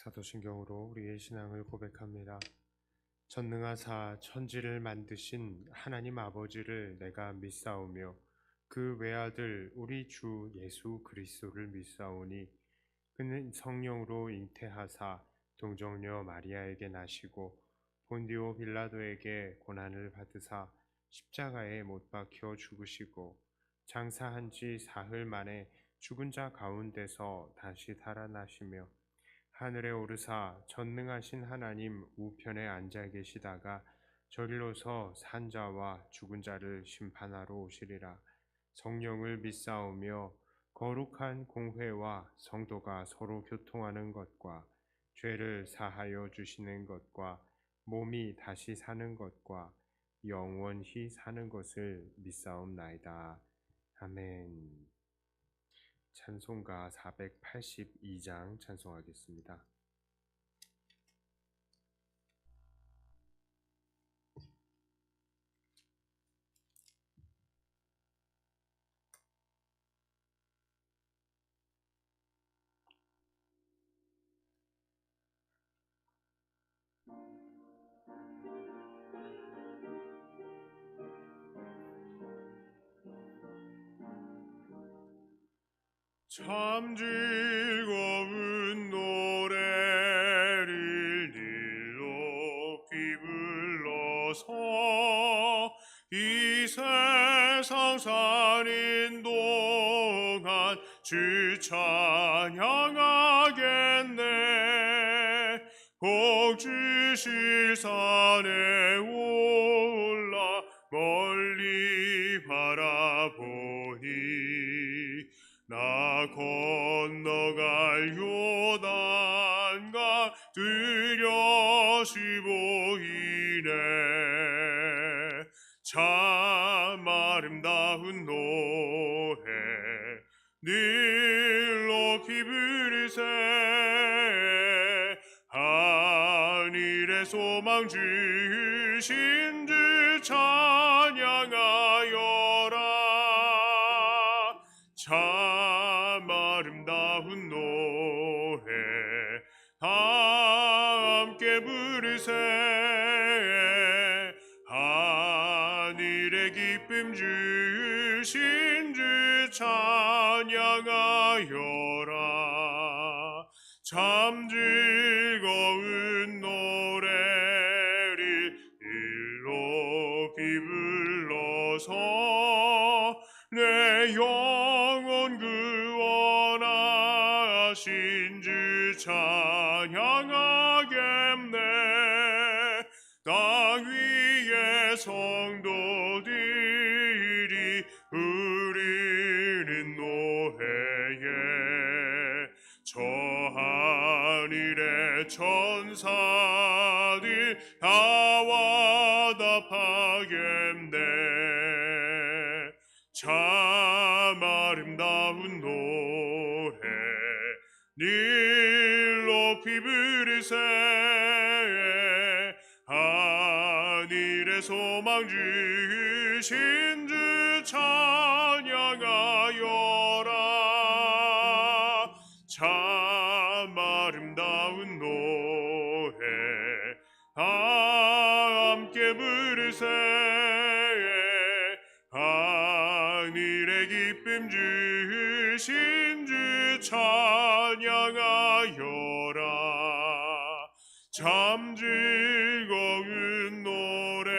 사도신경으로 우리의 신앙을 고백합니다. 전능하사 천지를 만드신 하나님 아버지를 내가 믿사오며 그 외아들 우리 주 예수 그리스도를 믿사오니 그는 성령으로 잉태하사 동정녀 마리아에게 나시고 본디오 빌라도에게 고난을 받으사 십자가에 못 박혀 죽으시고 장사한 지 사흘 만에 죽은 자 가운데서 다시 살아나시며 하늘에 오르사 전능하신 하나님 우편에 앉아 계시다가 저리로서 산 자와 죽은 자를 심판하러 오시리라. 성령을 믿사오며 거룩한 공회와 성도가 서로 교통하는 것과 죄를 사하여 주시는 것과 몸이 다시 사는 것과 영원히 사는 것을 믿사옵나이다. 아멘. 찬송가 482장 찬송하겠습니다. 참 즐거운 노래를 늘 높이 불러서 이 세상 사는 동안 주 찬양하겠네. 복 주실 산에 올라 멀리 바라보니 나 건너갈 요단강 뚜렷이 보이네. 참 아름다운 노래 늘 높이 부르세. 하늘의 소망 주신 주 찬양하여라. 참 아름다운 노래 다 함께 부르세. 하늘의 기쁨 주신 주 찬양하여라. 참 즐거운 노래를 높이 불러서 내 영혼 구원하신 주 찬양하겠네. 땅 위의 성도들이 부르는 노래에 저 하늘의 천사들 다 와답하겠네. 참 아름다운 노래 늘 높이 부르세. 하늘의 소망 주신 주 찬양하여라. 참 아름다운 노래 다 함께 부르세. 하늘의 기쁨 주신 주 찬양하여라. 참 즐거운 노래를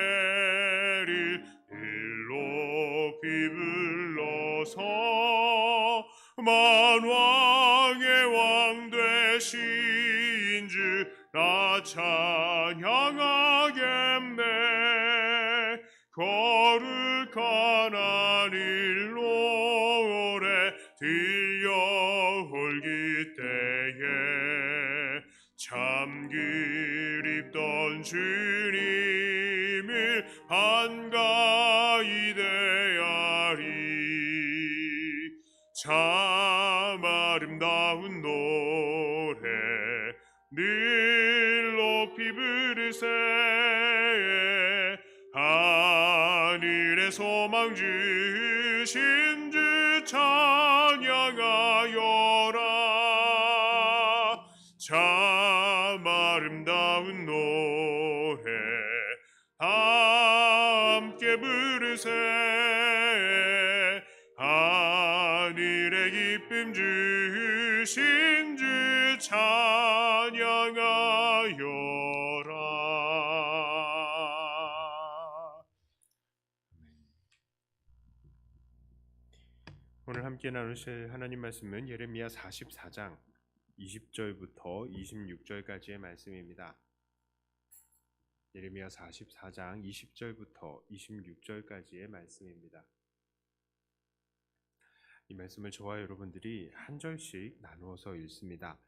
높이 불러서 만왕의 왕 되신 주 나 찬양하겠네. 거룩한 하늘 노래 들려올기 때에 참 그립던 주님을 한가히 대하리. 참 아름다운 노래 늘 높이 부르세. 하늘의 소망 주신 주 찬양하여라. 참 아름다운 노래 다 함께 부르세 하늘의 기쁨 주신 주 찬양하여라. 오늘 함께 나누실 하나님 말씀은 예레미야 44장 20절부터 26절까지의 말씀입니다. 예레미야 44장 20절부터 26절까지의 말씀입니다. 이 말씀을 저와 여러분들이 한 절씩 나누어서 읽습니다.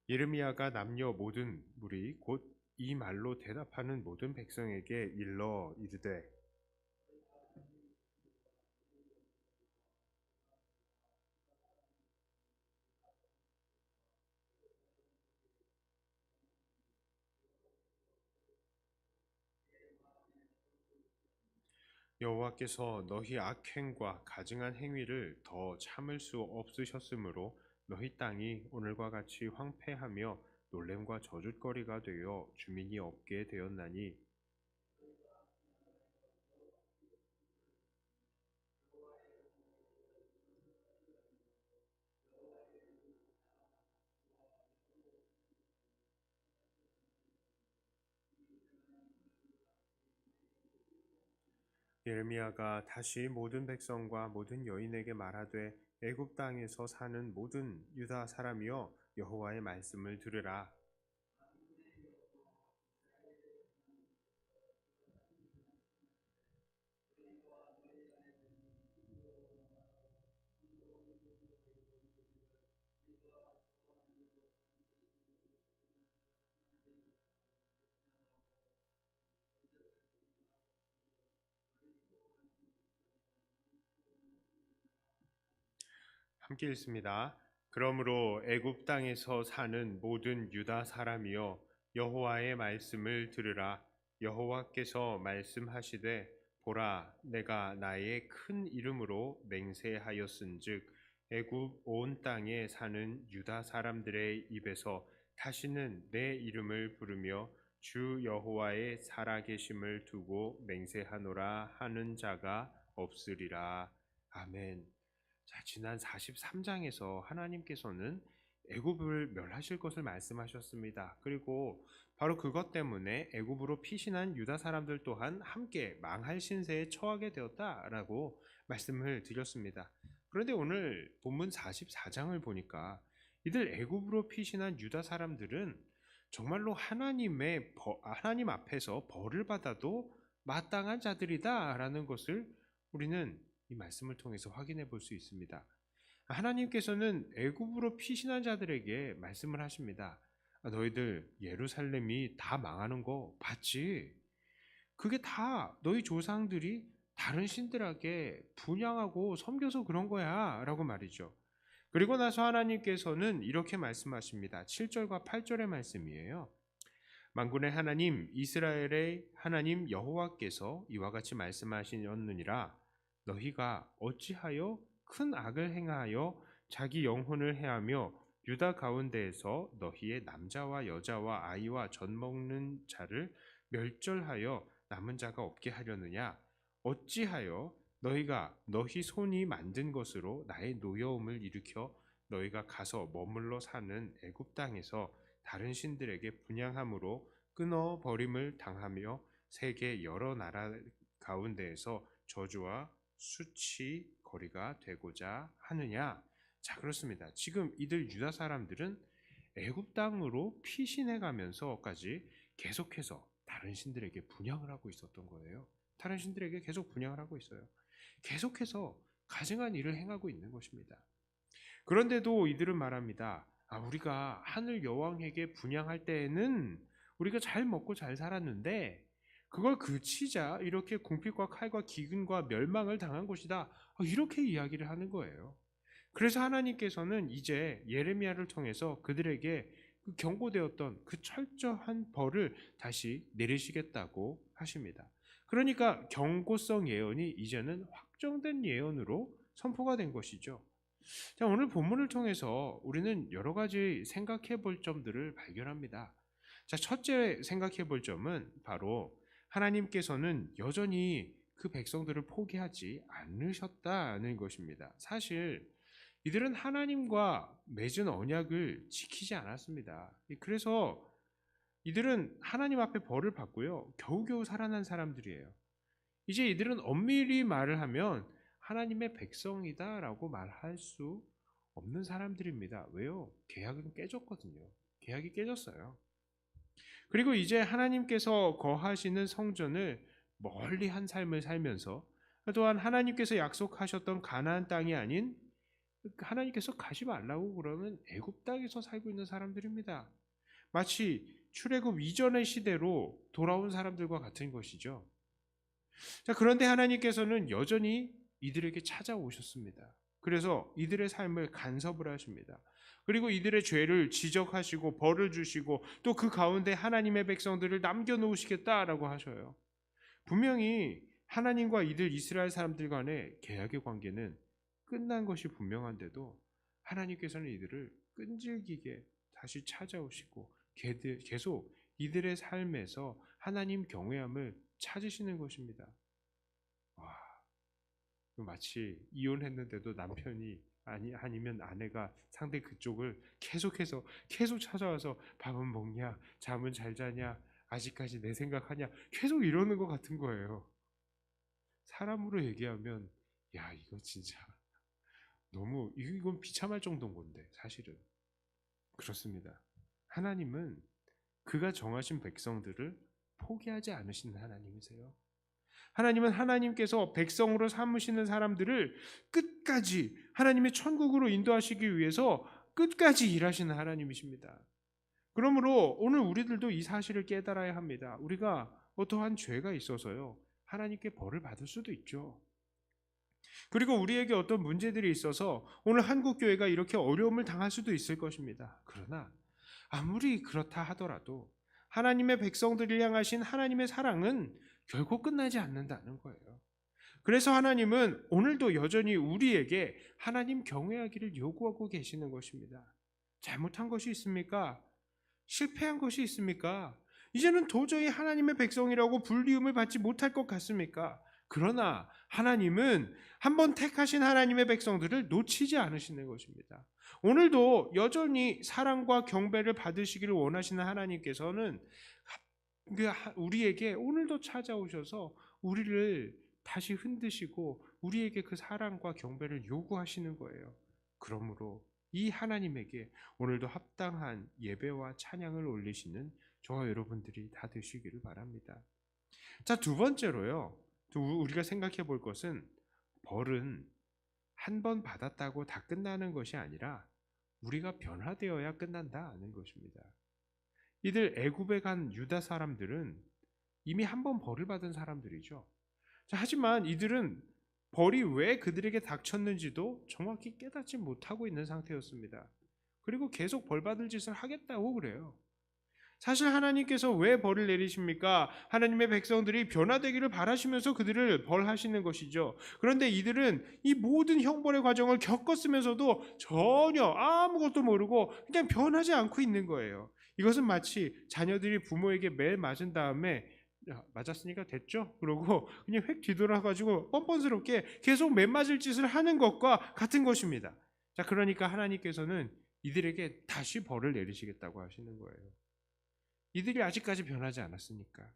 예레미야가 남녀 모든 무리 곧 이 말로 대답하는 모든 백성에게 일러 이르되 여호와께서 너희 악행과 가증한 행위를 더 참을 수 없으셨으므로 너희 땅이 오늘과 같이 황폐하며 놀램과 저주거리가 되어 주민이 없게 되었나니 예레미야가 다시 모든 백성과 모든 여인에게 말하되 애굽 땅에서 사는 모든 유다 사람이여 여호와의 말씀을 들으라. 함께 읽습니다. 그러므로 애굽 땅에서 사는 모든 유다 사람이여 여호와의 말씀을 들으라. 여호와께서 말씀하시되 보라 내가 나의 큰 이름으로 맹세하였은즉 애굽 온 땅에 사는 유다 사람들의 입에서 다시는 내 이름을 부르며 주 여호와의 살아계심을 두고 맹세하노라 하는 자가 없으리라. 아멘. 자, 지난 43장에서 하나님께서는 애굽을 멸하실 것을 말씀하셨습니다. 그리고 바로 그것 때문에 애굽으로 피신한 유다 사람들 또한 함께 망할 신세에 처하게 되었다라고 말씀을 드렸습니다. 그런데 오늘 본문 44장을 보니까 이들 애굽으로 피신한 유다 사람들은 정말로 하나님 앞에서 벌을 받아도 마땅한 자들이다라는 것을 우리는 이 말씀을 통해서 확인해 볼 수 있습니다. 하나님께서는 애굽으로 피신한 자들에게 말씀을 하십니다. 너희들 예루살렘이 다 망하는 거 봤지? 그게 다 너희 조상들이 다른 신들에게 분향하고 섬겨서 그런 거야 라고 말이죠. 그리고 나서 하나님께서는 이렇게 말씀하십니다. 7절과 8절의 말씀이에요. 만군의 하나님 이스라엘의 하나님 여호와께서 이와 같이 말씀하시느니라. 너희가 어찌하여 큰 악을 행하여 자기 영혼을 해하며 유다 가운데에서 너희의 남자와 여자와 아이와 젖먹는 자를 멸절하여 남은 자가 없게 하려느냐? 어찌하여 너희가 너희 손이 만든 것으로 나의 노여움을 일으켜 너희가 가서 머물러 사는 애굽 땅에서 다른 신들에게 분향함으로 끊어 버림을 당하며 세계 여러 나라 가운데에서 저주와 수치 거리가 되고자 하느냐? 자, 그렇습니다. 지금 이들 유다 사람들은 애굽 땅으로 피신해 가면서까지 계속해서 다른 신들에게 분향을 하고 있었던 거예요. 다른 신들에게 계속 분향을 하고 있어요. 계속해서 가증한 일을 행하고 있는 것입니다. 그런데도 이들은 말합니다. 우리가 하늘 여왕에게 분향할 때에는 우리가 잘 먹고 잘 살았는데 그걸 그치자 이렇게 궁핍과 칼과 기근과 멸망을 당한 것이다. 이렇게 이야기를 하는 거예요. 그래서 하나님께서는 이제 예레미야를 통해서 그들에게 그 경고되었던 그 철저한 벌을 다시 내리시겠다고 하십니다. 그러니까 경고성 예언이 이제는 확정된 예언으로 선포가 된 것이죠. 자, 오늘 본문을 통해서 우리는 여러 가지 생각해 볼 점들을 발견합니다. 자, 첫째 생각해 볼 점은 바로 하나님께서는 여전히 그 백성들을 포기하지 않으셨다는 것입니다. 사실 이들은 하나님과 맺은 언약을 지키지 않았습니다. 그래서 이들은 하나님 앞에 벌을 받고요, 겨우겨우 살아난 사람들이에요. 이제 이들은 엄밀히 말을 하면 하나님의 백성이다라고 말할 수 없는 사람들입니다. 왜요? 계약은 깨졌거든요. 계약이 깨졌어요. 그리고 이제 하나님께서 거하시는 성전을 멀리 한 삶을 살면서, 또한 하나님께서 약속하셨던 가나안 땅이 아닌 하나님께서 가지 말라고 그러는 애굽 땅에서 살고 있는 사람들입니다. 마치 출애굽 이전의 시대로 돌아온 사람들과 같은 것이죠. 자, 그런데 하나님께서는 여전히 이들에게 찾아오셨습니다. 그래서 이들의 삶을 간섭을 하십니다. 그리고 이들의 죄를 지적하시고 벌을 주시고 또 그 가운데 하나님의 백성들을 남겨놓으시겠다라고 하셔요. 분명히 하나님과 이들 이스라엘 사람들 간의 계약의 관계는 끝난 것이 분명한데도 하나님께서는 이들을 끈질기게 다시 찾아오시고 계속 이들의 삶에서 하나님 경외함을 찾으시는 것입니다. 와, 마치 이혼했는데도 남편이 아니면 아내가 상대 그쪽을 계속 찾아와서 밥은 먹냐, 잠은 잘 자냐, 아직까지 내 생각하냐, 계속 이러는 것 같은 거예요. 사람으로 얘기하면 야, 이거 진짜 너무 이건 비참할 정도인 건데 사실은 그렇습니다. 하나님은 그가 정하신 백성들을 포기하지 않으시는 하나님이세요. 하나님은 하나님께서 백성으로 삼으시는 사람들을 끝까지 하나님의 천국으로 인도하시기 위해서 끝까지 일하시는 하나님이십니다. 그러므로 오늘 우리들도 이 사실을 깨달아야 합니다. 우리가 어떠한 죄가 있어서요, 하나님께 벌을 받을 수도 있죠. 그리고 우리에게 어떤 문제들이 있어서 오늘 한국교회가 이렇게 어려움을 당할 수도 있을 것입니다. 그러나 아무리 그렇다 하더라도 하나님의 백성들을 향하신 하나님의 사랑은 결코 끝나지 않는다는 거예요. 그래서 하나님은 오늘도 여전히 우리에게 하나님 경외하기를 요구하고 계시는 것입니다. 잘못한 것이 있습니까? 실패한 것이 있습니까? 이제는 도저히 하나님의 백성이라고 불리움을 받지 못할 것 같습니까? 그러나 하나님은 한번 택하신 하나님의 백성들을 놓치지 않으시는 것입니다. 오늘도 여전히 사랑과 경배를 받으시기를 원하시는 하나님께서는 우리에게 오늘도 찾아오셔서 우리를 다시 흔드시고 우리에게 그 사랑과 경배를 요구하시는 거예요. 그러므로 이 하나님에게 오늘도 합당한 예배와 찬양을 올리시는 저와 여러분들이 다 되시기를 바랍니다. 자, 두 번째로요, 우리가 생각해 볼 것은 벌은 한 번 받았다고 다 끝나는 것이 아니라 우리가 변화되어야 끝난다는 것입니다. 이들 애굽에 간 유다 사람들은 이미 한 번 벌을 받은 사람들이죠. 자, 하지만 이들은 벌이 왜 그들에게 닥쳤는지도 정확히 깨닫지 못하고 있는 상태였습니다. 그리고 계속 벌 받을 짓을 하겠다고 그래요. 사실 하나님께서 왜 벌을 내리십니까? 하나님의 백성들이 변화되기를 바라시면서 그들을 벌하시는 것이죠. 그런데 이들은 이 모든 형벌의 과정을 겪었으면서도 전혀 아무것도 모르고 그냥 변하지 않고 있는 거예요. 이것은 마치 자녀들이 부모에게 매 맞은 다음에 맞았으니까 됐죠? 그러고 그냥 획 뒤돌아가지고 뻔뻔스럽게 계속 매 맞을 짓을 하는 것과 같은 것입니다. 자, 그러니까 하나님께서는 이들에게 다시 벌을 내리시겠다고 하시는 거예요. 이들이 아직까지 변하지 않았으니까.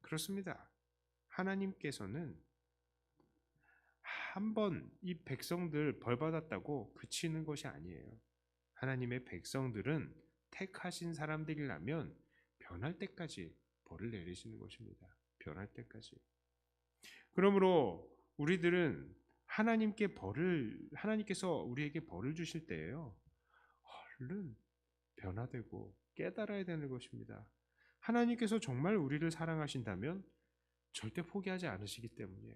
그렇습니다. 하나님께서는 한번 이 백성들 벌 받았다고 그치는 것이 아니에요. 하나님의 백성들은 택하신 사람들이라면 변할 때까지 벌을 내리시는 것입니다. 변할 때까지. 그러므로 우리들은 하나님께서 우리에게 벌을 주실 때에요, 얼른 변화되고 깨달아야 되는 것입니다. 하나님께서 정말 우리를 사랑하신다면 절대 포기하지 않으시기 때문이에요.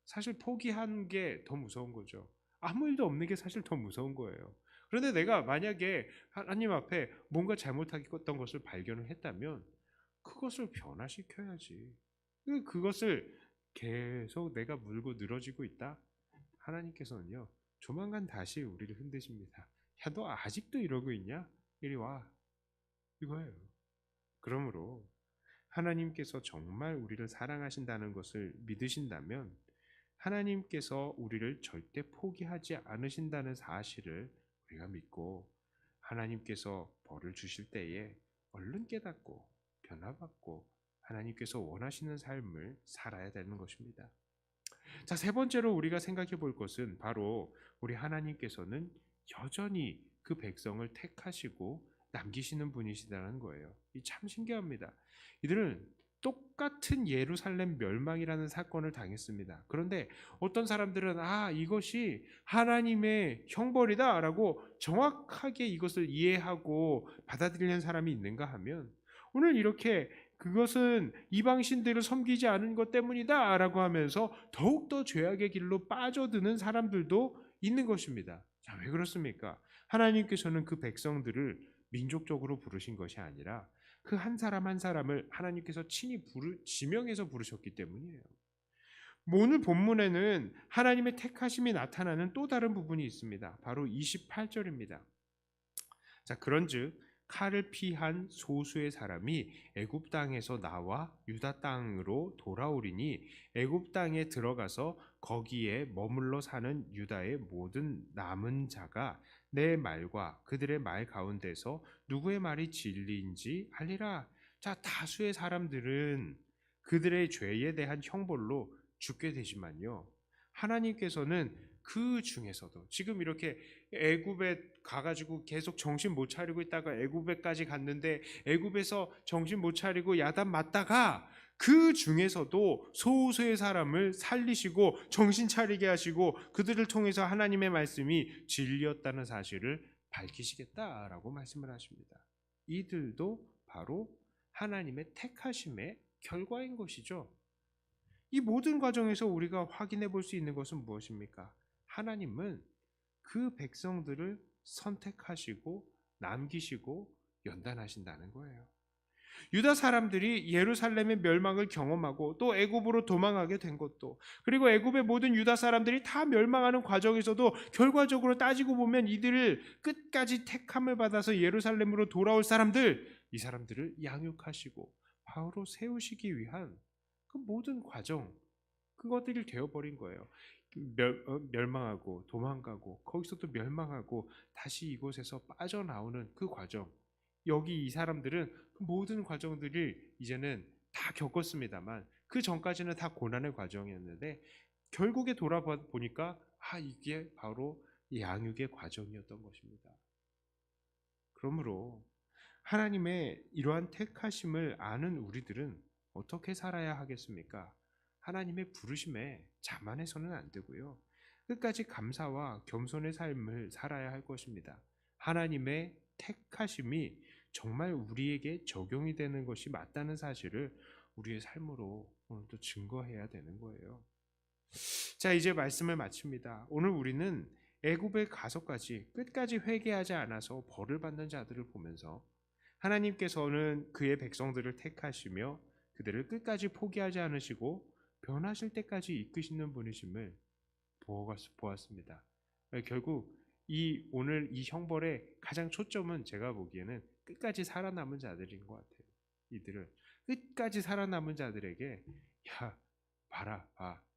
사실 포기한 게 더 무서운 거죠. 아무 일도 없는 게 사실 더 무서운 거예요. 그런데 내가 만약에 하나님 앞에 뭔가 잘못했던 것을 발견을 했다면 그것을 변화시켜야지. 그것을 계속 내가 물고 늘어지고 있다? 하나님께서는요, 조만간 다시 우리를 흔드십니다. 야, 너 아직도 이러고 있냐? 이리 와. 이거예요. 그러므로 하나님께서 정말 우리를 사랑하신다는 것을 믿으신다면 하나님께서 우리를 절대 포기하지 않으신다는 사실을 우리가 믿고 하나님께서 벌을 주실 때에 얼른 깨닫고 변화받고 하나님께서 원하시는 삶을 살아야 되는 것입니다. 자, 세 번째로 우리가 생각해 볼 것은 바로 우리 하나님께서는 여전히 그 백성을 택하시고 남기시는 분이시다는 거예요. 이 참 신기합니다. 이들은 똑같은 예루살렘 멸망이라는 사건을 당했습니다. 그런데 어떤 사람들은 이것이 하나님의 형벌이다라고 정확하게 이것을 이해하고 받아들이는 사람이 있는가 하면 오늘 이렇게 그것은 이방신들을 섬기지 않은 것 때문이다라고 하면서 더욱더 죄악의 길로 빠져드는 사람들도 있는 것입니다. 자, 왜 그렇습니까? 하나님께서는 그 백성들을 민족적으로 부르신 것이 아니라 그 한 사람 한 사람을 하나님께서 친히 지명해서 부르셨기 때문이에요. 오늘 본문에는 하나님의 택하심이 나타나는 또 다른 부분이 있습니다. 바로 28절입니다. 자, 그런즉 칼을 피한 소수의 사람이 애굽 땅에서 나와 유다 땅으로 돌아오리니 애굽 땅에 들어가서 거기에 머물러 사는 유다의 모든 남은 자가 내 말과 그들의 말 가운데서 누구의 말이 진리인지 알리라. 자, 다수의 사람들은 그들의 죄에 대한 형벌로 죽게 되지만요, 하나님께서는 그 중에서도 지금 이렇게 애굽에 가가지고 계속 정신 못 차리고 있다가 애굽에까지 갔는데 애굽에서 정신 못 차리고 야단 맞다가 그 중에서도 소수의 사람을 살리시고 정신 차리게 하시고 그들을 통해서 하나님의 말씀이 진리였다는 사실을 밝히시겠다라고 말씀을 하십니다. 이들도 바로 하나님의 택하심의 결과인 것이죠. 이 모든 과정에서 우리가 확인해 볼 수 있는 것은 무엇입니까? 하나님은 그 백성들을 선택하시고 남기시고 연단하신다는 거예요. 유다 사람들이 예루살렘의 멸망을 경험하고 또 애굽으로 도망하게 된 것도, 그리고 애굽의 모든 유다 사람들이 다 멸망하는 과정에서도 결과적으로 따지고 보면 이들을 끝까지 택함을 받아서 예루살렘으로 돌아올 사람들, 이 사람들을 양육하시고 바로 세우시기 위한 그 모든 과정, 그것들이 되어버린 거예요. 멸망하고 도망가고 거기서도 멸망하고 다시 이곳에서 빠져나오는 그 과정, 여기 이 사람들은 그 모든 과정들을 이제는 다 겪었습니다만 그 전까지는 다 고난의 과정이었는데 결국에 돌아보니까 이게 바로 양육의 과정이었던 것입니다. 그러므로 하나님의 이러한 택하심을 아는 우리들은 어떻게 살아야 하겠습니까? 하나님의 부르심에 자만해서는 안 되고요, 끝까지 감사와 겸손의 삶을 살아야 할 것입니다. 하나님의 택하심이 정말 우리에게 적용이 되는 것이 맞다는 사실을 우리의 삶으로 오늘도 증거해야 되는 거예요. 자, 이제 말씀을 마칩니다. 오늘 우리는 애굽에 가서까지 끝까지 회개하지 않아서 벌을 받는 자들을 보면서 하나님께서는 그의 백성들을 택하시며 그들을 끝까지 포기하지 않으시고 변하실 때까지 이끄시는 분이심을 보았습니다. 결국 오늘 이 형벌의 가장 초점은 제가 보기에는 끝까지 살아남은 자들인 것 같아요. 이들을 끝까지 살아남은 자들에게 봐라,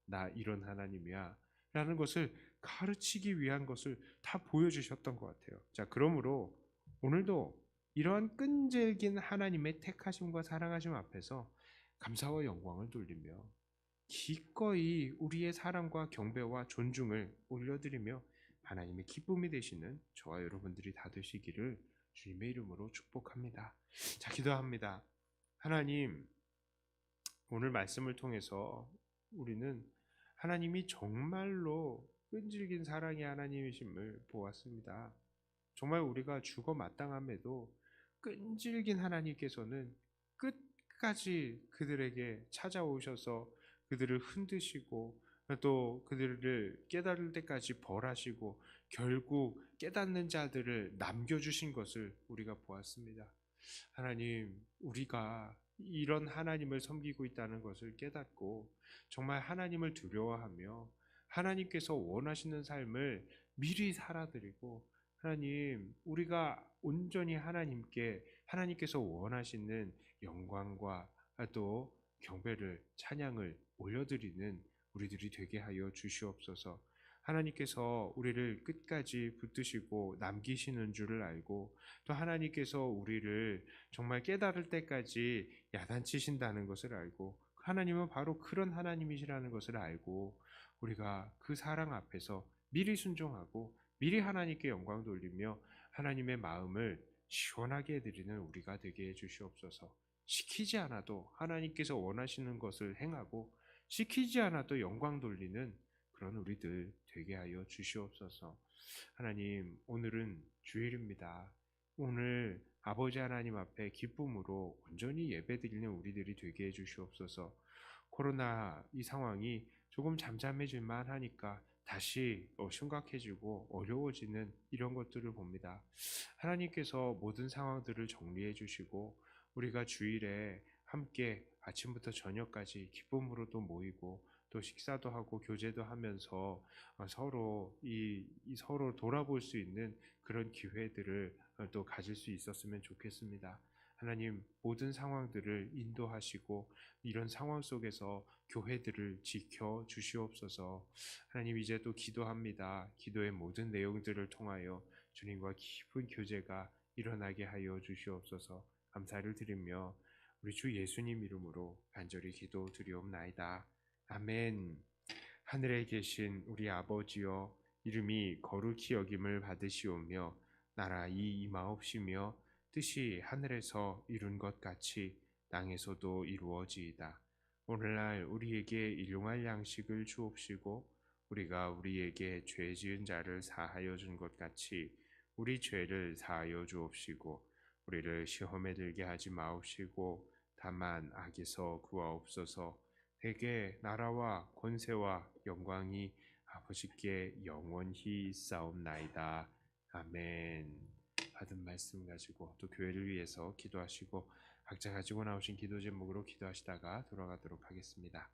나 이런 하나님이야 라는 것을 가르치기 위한 것을 다 보여주셨던 것 같아요. 자, 그러므로 오늘도 이러한 끈질긴 하나님의 택하심과 사랑하심 앞에서 감사와 영광을 돌리며 기꺼이 우리의 사랑과 경배와 존중을 올려드리며 하나님의 기쁨이 되시는 저와 여러분들이 다 되시기를 주님의 이름으로 축복합니다. 자, 기도합니다. 하나님, 오늘 말씀을 통해서 우리는 하나님이 정말로 끈질긴 사랑의 하나님이심을 보았습니다. 정말 우리가 죽어 마땅함에도 끈질긴 하나님께서는 끝까지 그들에게 찾아오셔서 그들을 흔드시고 또 그들을 깨달을 때까지 벌하시고 결국 깨닫는 자들을 남겨주신 것을 우리가 보았습니다. 하나님, 우리가 이런 하나님을 섬기고 있다는 것을 깨닫고 정말 하나님을 두려워하며 하나님께서 원하시는 삶을 미리 살아드리고, 하나님, 우리가 온전히 하나님께서 원하시는 영광과 또 경배를 찬양을 올려드리는 우리들이 되게 하여 주시옵소서. 하나님께서 우리를 끝까지 붙드시고 남기시는 줄을 알고 또 하나님께서 우리를 정말 깨달을 때까지 야단치신다는 것을 알고 하나님은 바로 그런 하나님이시라는 것을 알고 우리가 그 사랑 앞에서 미리 순종하고 미리 하나님께 영광 돌리며 하나님의 마음을 시원하게 해드리는 우리가 되게 해주시옵소서. 시키지 않아도 하나님께서 원하시는 것을 행하고 시키지 않아도 영광 돌리는 그런 우리들 되게 하여 주시옵소서. 하나님, 오늘은 주일입니다. 오늘 아버지 하나님 앞에 기쁨으로 온전히 예배드리는 우리들이 되게 해주시옵소서. 코로나 이 상황이 조금 잠잠해질만 하니까 다시 심각해지고 어려워지는 이런 것들을 봅니다. 하나님께서 모든 상황들을 정리해 주시고 우리가 주일에 함께 아침부터 저녁까지 기쁨으로도 모이고 또 식사도 하고 교제도 하면서 서로 서로 돌아볼 수 있는 그런 기회들을 또 가질 수 있었으면 좋겠습니다. 하나님 모든 상황들을 인도하시고 이런 상황 속에서 교회들을 지켜 주시옵소서. 하나님 이제 또 기도합니다. 기도의 모든 내용들을 통하여 주님과 깊은 교제가 일어나게 하여 주시옵소서. 감사를 드리며 우리 주 예수님 이름으로 간절히 기도드리옵나이다. 아멘. 하늘에 계신 우리 아버지여, 이름이 거룩히 여김을 받으시오며 나라이 임하옵시며 뜻이 하늘에서 이룬 것 같이 땅에서도 이루어지이다. 오늘날 우리에게 일용할 양식을 주옵시고 우리가 우리에게 죄 지은 자를 사하여 준 것 같이 우리 죄를 사하여 주옵시고 우리를 시험에 들게 하지 마옵시고 다만 악에서 구하옵소서. 대개 나라와 권세와 영광이 아버지께 영원히 있사옵나이다. 아멘. 받은 말씀 가지고 또 교회를 위해서 기도하시고 각자 가지고 나오신 기도 제목으로 기도하시다가 돌아가도록 하겠습니다.